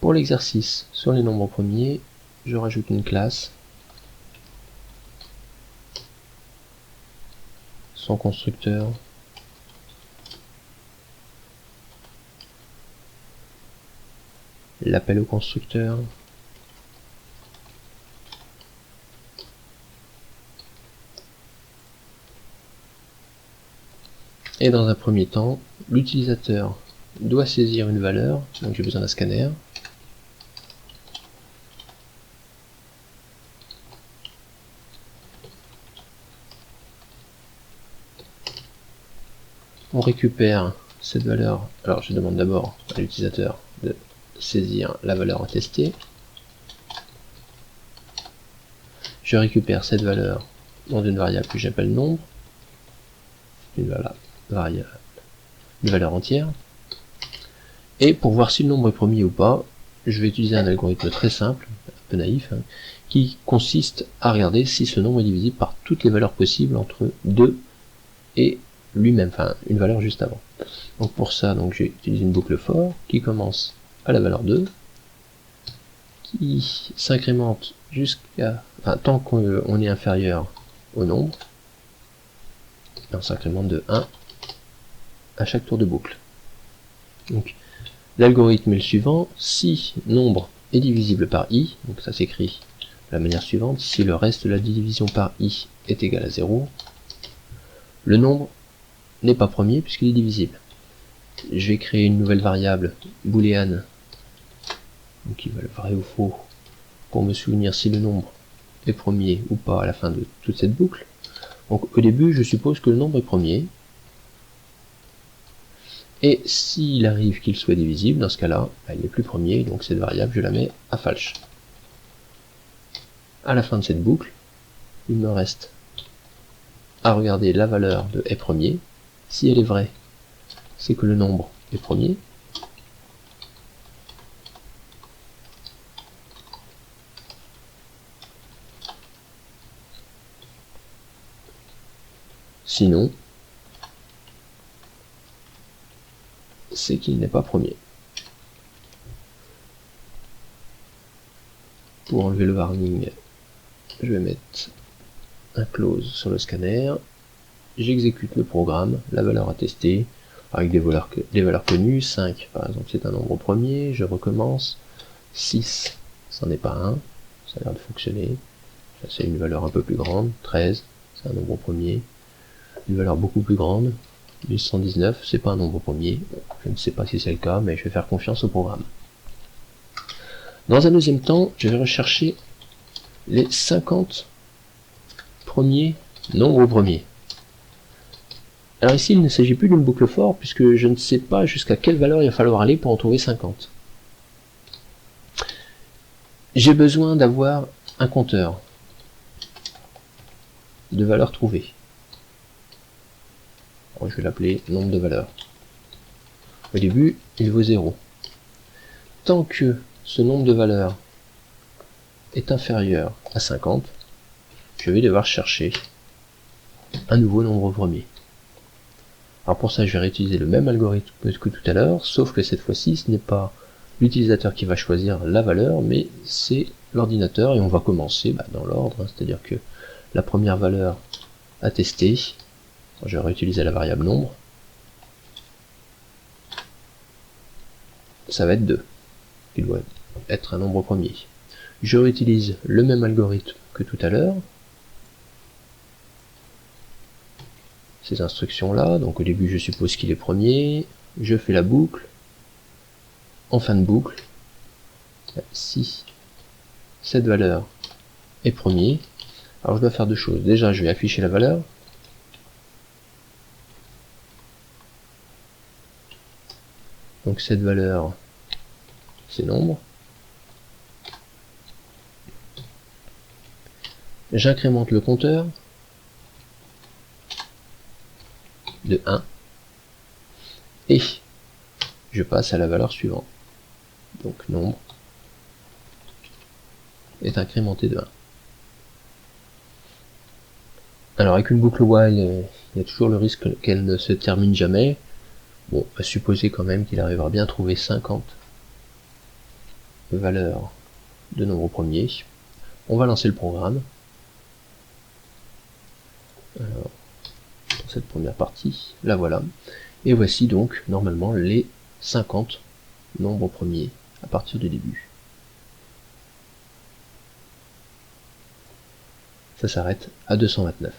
Pour l'exercice sur les nombres premiers, je rajoute une classe, son constructeur, l'appel au constructeur, et dans un premier temps, l'utilisateur doit saisir une valeur, donc j'ai besoin d'un scanner. On récupère cette valeur, alors je demande d'abord à l'utilisateur de saisir la valeur à tester. Je récupère cette valeur dans une variable que j'appelle nombre, une valeur entière. Et pour voir si le nombre est premier ou pas, je vais utiliser un algorithme très simple, un peu naïf, qui consiste à regarder si ce nombre est divisible par toutes les valeurs possibles entre 2 et lui-même, enfin une valeur juste avant. Donc pour ça, j'utilise une boucle for qui commence à la valeur 2, qui s'incrémente tant qu'on est inférieur au nombre, et on s'incrémente de 1 à chaque tour de boucle. Donc l'algorithme est le suivant: si nombre est divisible par i, donc ça s'écrit de la manière suivante: si le reste de la division par i est égal à 0, le nombre n'est pas premier puisqu'il est divisible. Je vais créer une nouvelle variable booléenne, donc qui valent vrai ou faux, pour me souvenir si le nombre est premier ou pas à la fin de toute cette boucle. Donc au début, je suppose que le nombre est premier, et s'il arrive qu'il soit divisible, dans ce cas-là, il n'est plus premier, donc cette variable, je la mets à false. À la fin de cette boucle, il me reste à regarder la valeur de est premier. Si elle est vraie, c'est que le nombre est premier. Sinon, c'est qu'il n'est pas premier. Pour enlever le warning, je vais mettre un close sur le scanner. J'exécute le programme, la valeur à tester, avec des valeurs connues. 5 par exemple c'est un nombre premier, je recommence. 6, c'en est pas un, ça a l'air de fonctionner. C'est une valeur un peu plus grande. 13, c'est un nombre premier. Une valeur beaucoup plus grande, 1119, c'est pas un nombre premier. Je ne sais pas si c'est le cas, mais je vais faire confiance au programme. Dans un deuxième temps, je vais rechercher les 50 premiers nombres premiers. Alors ici, il ne s'agit plus d'une boucle for, puisque je ne sais pas jusqu'à quelle valeur il va falloir aller pour en trouver 50. J'ai besoin d'avoir un compteur de valeurs trouvées. Alors, je vais l'appeler nombre de valeurs. Au début, il vaut 0. Tant que ce nombre de valeurs est inférieur à 50, je vais devoir chercher un nouveau nombre premier. Alors pour ça, je vais réutiliser le même algorithme que tout à l'heure, sauf que cette fois-ci, ce n'est pas l'utilisateur qui va choisir la valeur, mais c'est l'ordinateur, et on va commencer dans l'ordre, c'est-à-dire que la première valeur à tester, je vais réutiliser la variable nombre, ça va être 2, qui doit être un nombre premier. Je réutilise le même algorithme que tout à l'heure, ces instructions-là, donc au début je suppose qu'il est premier, je fais la boucle, en fin de boucle, si cette valeur est premier, alors je dois faire deux choses. Déjà je vais afficher la valeur, donc cette valeur c'est nombre, j'incrémente le compteur de 1 et je passe à la valeur suivante. Donc nombre est incrémenté de 1. Alors avec une boucle while, il y a toujours le risque qu'elle ne se termine jamais. Bon, on va supposer quand même qu'il arrivera bien à trouver 50 valeur de nombre premier. On va lancer le programme. Alors, pour cette première partie, la voilà. Et voici donc normalement les 50 nombres premiers à partir du début. Ça s'arrête à 229.